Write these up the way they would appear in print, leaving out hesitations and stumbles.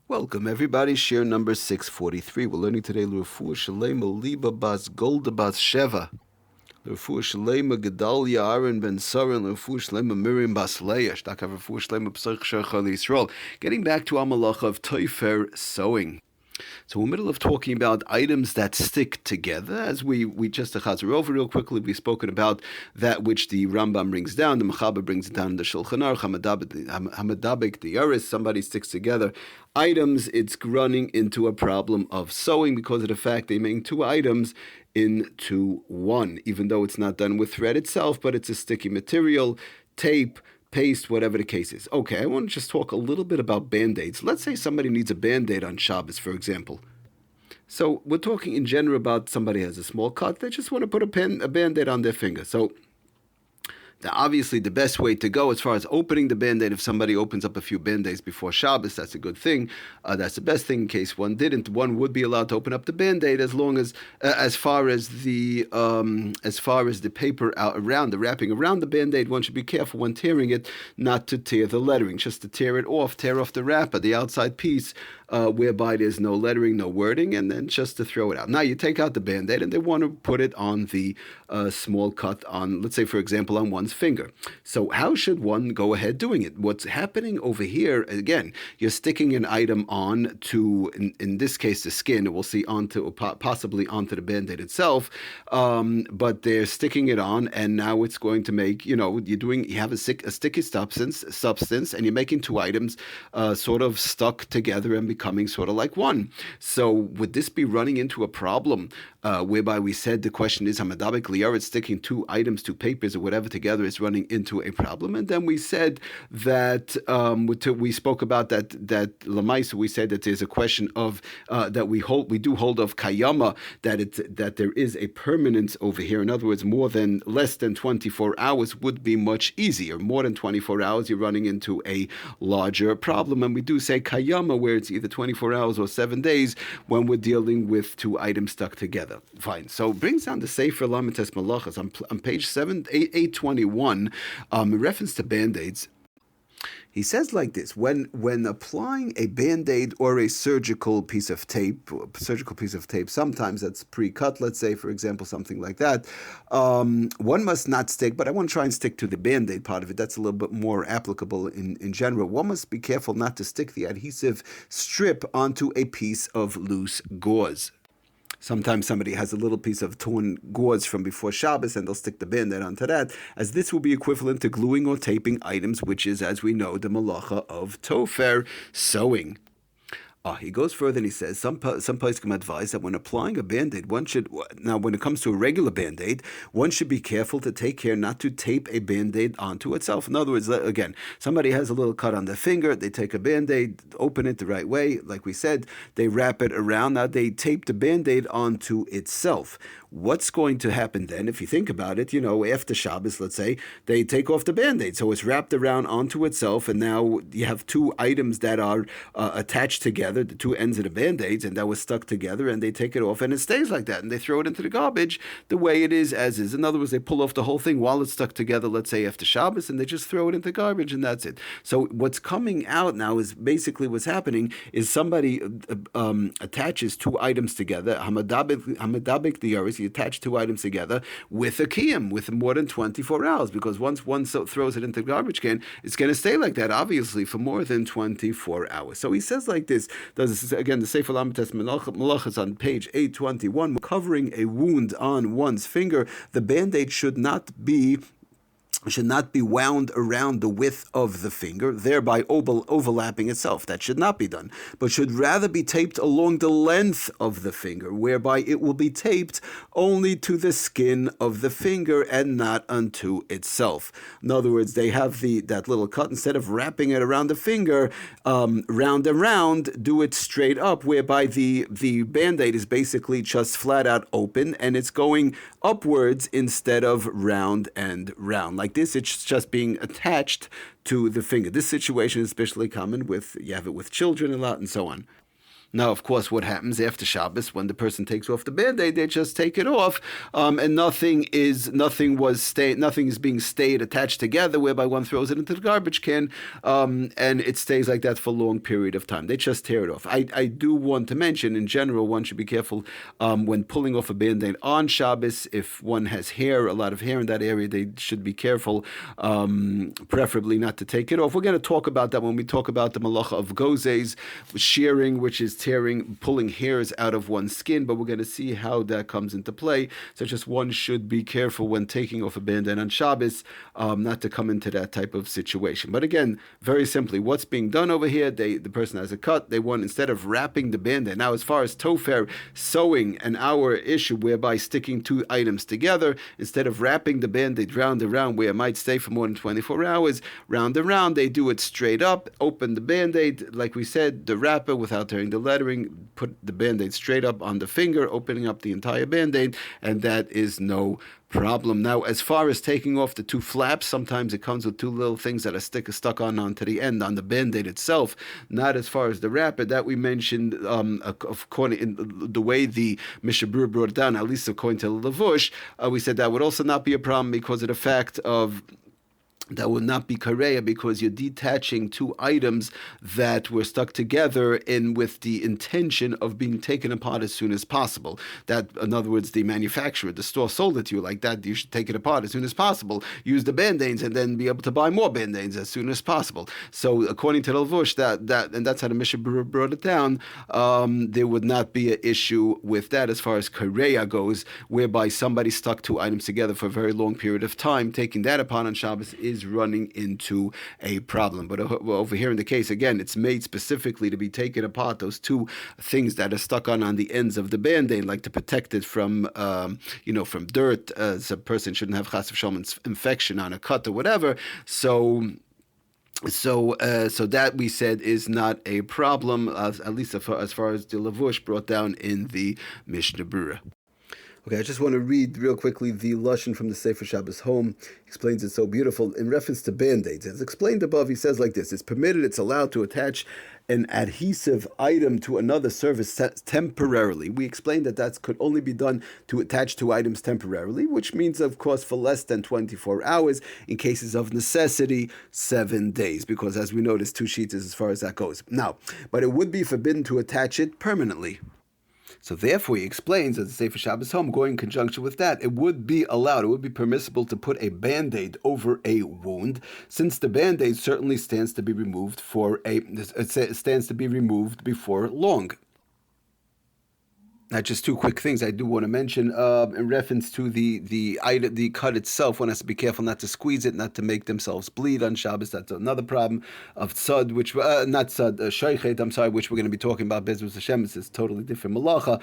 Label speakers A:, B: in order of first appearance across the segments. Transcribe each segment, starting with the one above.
A: Welcome everybody, Shiur number 643. We're learning today L'Refuah Shalema Liba Bas Golda Bas Sheva, L'Refuah Shalema Gedalia Aaron Ben Sarah, L'Refuah Shalema Miriam Bas Leah, Shtakav L'Refuah Shalema Pesach Shercha Yisrael. Getting back to our malacha of TOFAIR sewing. So we're in the middle of talking about items that stick together. As we just chazer over real quickly, we've spoken about that which the Rambam brings down, the Mechaber brings it down in the Shulchan Aruch, Hamadabik, the Yaris, somebody sticks together items. It's running into a problem of sewing because of the fact they make two items into one, even though it's not done with thread itself, but it's a sticky material, tape, paste, whatever the case is. Okay, I want to just talk a little bit about Band-Aids. Let's say somebody needs a Band-Aid on Shabbos, for example. So we're talking in general about somebody has a small cut. They just want to put a Band-Aid on their finger. So obviously the best way to go as far as opening the Band-Aid, if somebody opens up a few Band-Aids before Shabbos, that's a good thing. That's the best thing in case one didn't. One would be allowed to open up the Band-Aid as long as far as the paper around, the wrapping around the Band-Aid, one should be careful when tearing it not to tear the lettering, just to tear off the wrapper, the outside piece, whereby there's no lettering, no wording, and then just to throw it out. Now you take out the Band-Aid and they want to put it on the small cut on, let's say for example, on one's finger. So how should one go ahead doing it? What's happening over here, again, you're sticking an item on to, in this case, the skin, we'll see possibly onto the Band-Aid itself, but they're sticking it on, and now it's going to make, you have a sticky substance, and you're making two items sort of stuck together and becoming sort of like one. So would this be running into a problem whereby we said the question is Hamadabik Liyaret, sticking two items, two papers or whatever together is running into a problem? And then we said that we spoke about that Lamaisa, we said that there's a question of that we do hold of Kayama, that there is a permanence over here. In other words, less than 24 hours would be much easier. More than 24 hours, you're running into a larger problem. And we do say Kayama, where it's either 24 hours or 7 days when we're dealing with two items stuck together. Fine. So it brings down the Sefer Lamites Malachas on page 821, in reference to Band-Aids. He says like this: when applying a Band-Aid or a surgical piece of tape, sometimes that's pre-cut, let's say, for example, something like that, one must not stick, but I want to try and stick to the Band-Aid part of it. That's a little bit more applicable in general. One must be careful not to stick the adhesive strip onto a piece of loose gauze. Sometimes somebody has a little piece of torn gauze from before Shabbos and they'll stick the Band-Aid onto that, as this will be equivalent to gluing or taping items, which is, as we know, the malacha of TOFAIR, sewing. He goes further and he says, some poskim advise that when applying a Band-Aid, when it comes to a regular Band-Aid, one should be careful to take care not to tape a Band-Aid onto itself. In other words, again, somebody has a little cut on their finger, they take a Band-Aid, open it the right way, like we said, they wrap it around, now they tape the Band-Aid onto itself. What's going to happen then, if you think about it, after Shabbos, let's say, they take off the Band-Aid, so it's wrapped around onto itself, and now you have two items that are attached together, the two ends of the Band-Aids, and that was stuck together, and they take it off, and it stays like that, and they throw it into the garbage the way it is, as is. In other words, they pull off the whole thing while it's stuck together, let's say after Shabbos, and they just throw it into the garbage, and that's it. So what's coming out now is basically what's happening is somebody attaches two items together, Hamadabik the Yaris, you attach two items together with a kiyum, with more than 24 hours, because once one throws it into the garbage can, it's going to stay like that, obviously, for more than 24 hours. So he says like this, again, the Sefer Lamites Malachas on page 821, covering a wound on one's finger, the Band-Aid should not be wound around the width of the finger, thereby overlapping itself. That should not be done, but should rather be taped along the length of the finger, whereby it will be taped only to the skin of the finger and not unto itself. In other words, they have that little cut, instead of wrapping it around the finger, round and round, do it straight up, whereby the Band-Aid is basically just flat out open, and it's going upwards instead of round and round. Like this, it's just being attached to the finger. This situation is especially common you have it with children a lot and so on. Now, of course, what happens after Shabbos when the person takes off the Band-Aid, they just take it off, and nothing is being stayed attached together, whereby one throws it into the garbage can, and it stays like that for a long period of time. They just tear it off. I do want to mention, in general, one should be careful when pulling off a Band-Aid on Shabbos. If one has hair, a lot of hair in that area, they should be careful, preferably not to take it off. We're going to talk about that when we talk about the malacha of gozes, shearing, which is pulling hairs out of one's skin, but we're going to see how that comes into play. So just one should be careful when taking off a Band-Aid on Shabbos, not to come into that type of situation. But again, very simply, what's being done over here, the person has a cut, they want, instead of wrapping the Band-Aid, now as far as TOFAIR, sewing, and our issue whereby sticking two items together, instead of wrapping the Band-Aid round and round where it might stay for more than 24 hours, round and round, they do it straight up, open the Band-Aid, like we said, the wrapper without tearing the lettering, put the Band-Aid straight up on the finger, opening up the entire Band-Aid, and that is no problem. Now, as far as taking off the two flaps, sometimes it comes with two little things that are stuck onto the end on the Band-Aid itself, not as far as the wrapper that we mentioned, according in the way the Mishnah Berurah brought it down, at least according to the Levush, we said that would also not be a problem because of the fact of that would not be kareya, because you're detaching two items that were stuck together with the intention of being taken apart as soon as possible. That, in other words, the manufacturer, the store sold it to you like that. You should take it apart as soon as possible. Use the Band-Aids and then be able to buy more Band-Aids as soon as possible. So according to the Levush, that and that's how the Mishnah Berurah brought it down, there would not be an issue with that as far as kareya goes, whereby somebody stuck two items together for a very long period of time. Taking that apart on Shabbos is running into a problem. But over here in the case, again, it's made specifically to be taken apart, those two things that are stuck on the ends of the Band-Aid, like to protect it from from dirt, so a person shouldn't have chas v'shalom infection on a cut or whatever. So that we said is not a problem, at least as far as the Levush brought down in the Mishnah Berurah. Okay, I just want to read real quickly the Lashon from the Sefer Shabbos Home. He explains it so beautiful in reference to Band-Aids. As explained above, he says like this: it's permitted, it's allowed to attach an adhesive item to another surface temporarily. We explained that could only be done to attach two items temporarily, which means, of course, for less than 24 hours, in cases of necessity, 7 days, because as we know, there's two sheets as far as that goes. Now, but it would be forbidden to attach it permanently. So therefore, he explains, as the Sefer Shabbos Home, going in conjunction with that, it would be allowed, it would be permissible to put a Band-Aid over a wound, since the Band-Aid certainly stands to be removed before long. Now, just two quick things I do want to mention in reference to the cut itself. One has to be careful not to squeeze it, not to make themselves bleed on Shabbos. That's another problem of tzad, which shoichet. I'm sorry, which we're going to be talking about. Bezos Hashem, it's a totally different malacha.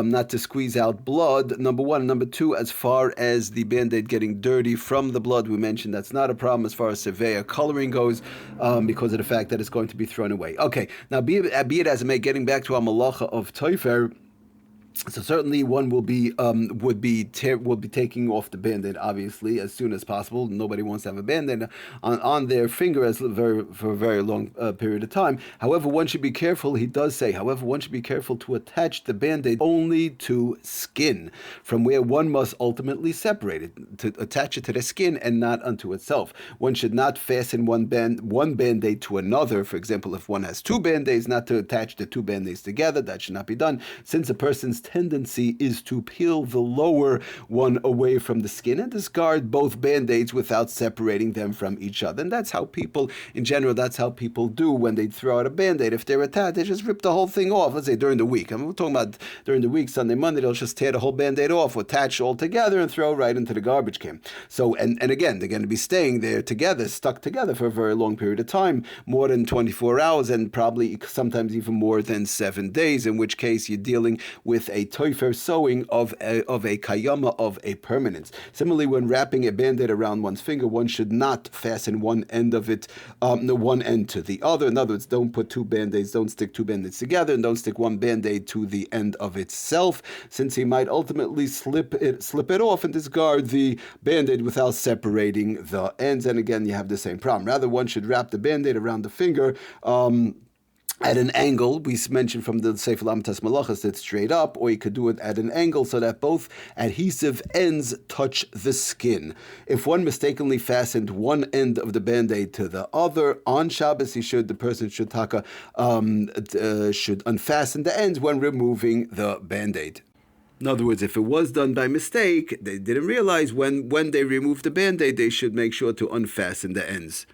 A: Not to squeeze out blood. Number one, number two. As far as the Band-Aid getting dirty from the blood, we mentioned that's not a problem as far as surveyor coloring goes, because of the fact that it's going to be thrown away. Okay, now be it as it may, getting back to our malacha of TOFAIR. So certainly one will be taking off the Band-Aid, obviously, as soon as possible. Nobody wants to have a Band-Aid on their finger for a very long period of time. However, one should be careful, he does say, one should be careful to attach the Band-Aid only to skin, from where one must ultimately separate it, to attach it to the skin and not unto itself. One should not fasten one Band-Aid to another. For example, if one has two Band-Aids, not to attach the two Band-Aids together. That should not be done, since a person's tendency is to peel the lower one away from the skin and discard both Band-Aids without separating them from each other. And that's how people, in general, do when they throw out a Band-Aid. If they're attached, they just rip the whole thing off, let's say during the week. We're talking about during the week, Sunday, Monday, they'll just tear the whole Band-Aid off, attach all together and throw right into the garbage can. So, and again, they're going to be staying there together, stuck together for a very long period of time, more than 24 hours and probably sometimes even more than 7 days, in which case you're dealing with a TOFAIR sewing of a kayama, of a permanence. Similarly, when wrapping a Band-Aid around one's finger, one should not fasten one end of it, one end to the other. In other words, don't put two Band-Aids, don't stick two Band-Aids together, and don't stick one Band-Aid to the end of itself, since he might ultimately slip it off and discard the Band-Aid without separating the ends. And again, you have the same problem. Rather, one should wrap the Band-Aid around the finger, at an angle. We mentioned from the Sefer Lamtas Malachas that straight up, or you could do it at an angle so that both adhesive ends touch the skin. If one mistakenly fastened one end of the Band-Aid to the other on Shabbos, the person should should unfasten the ends when removing the Band-Aid. In other words, if it was done by mistake, they didn't realize when they removed the Band-Aid, they should make sure to unfasten the ends.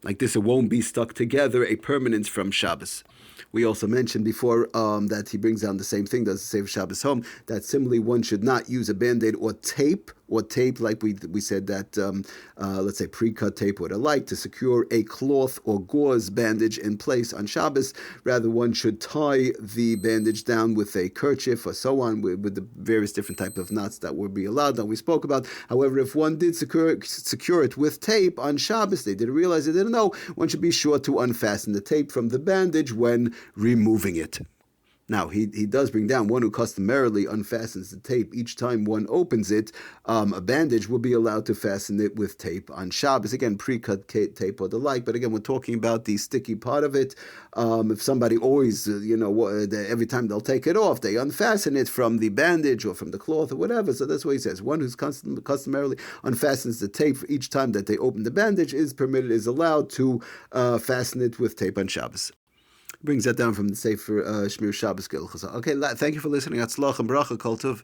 A: Like this, it won't be stuck together, a permanence from Shabbos. We also mentioned before that he brings down the same thing, does the save Shabbos home, that similarly one should not use a Band-Aid or tape, like we said that, let's say pre-cut tape or the like, to secure a cloth or gauze bandage in place on Shabbos. Rather, one should tie the bandage down with a kerchief or so on, with the various different type of knots that would be allowed that we spoke about. However, if one did secure it with tape on Shabbos, they didn't realize, they didn't know, one should be sure to unfasten the tape from the bandage when removing it. Now, he does bring down one who customarily unfastens the tape each time one opens it. A bandage will be allowed to fasten it with tape on Shabbos. Again, pre-cut tape or the like. But again, we're talking about the sticky part of it. If somebody always, every time they'll take it off, they unfasten it from the bandage or from the cloth or whatever. So that's what he says. One who's customarily unfastens the tape each time that they open the bandage is allowed to fasten it with tape on Shabbos. Brings that down from the Sefer Shmir Shabbos. Okay, thank you for listening. Hatzlach and bracha, kol tov.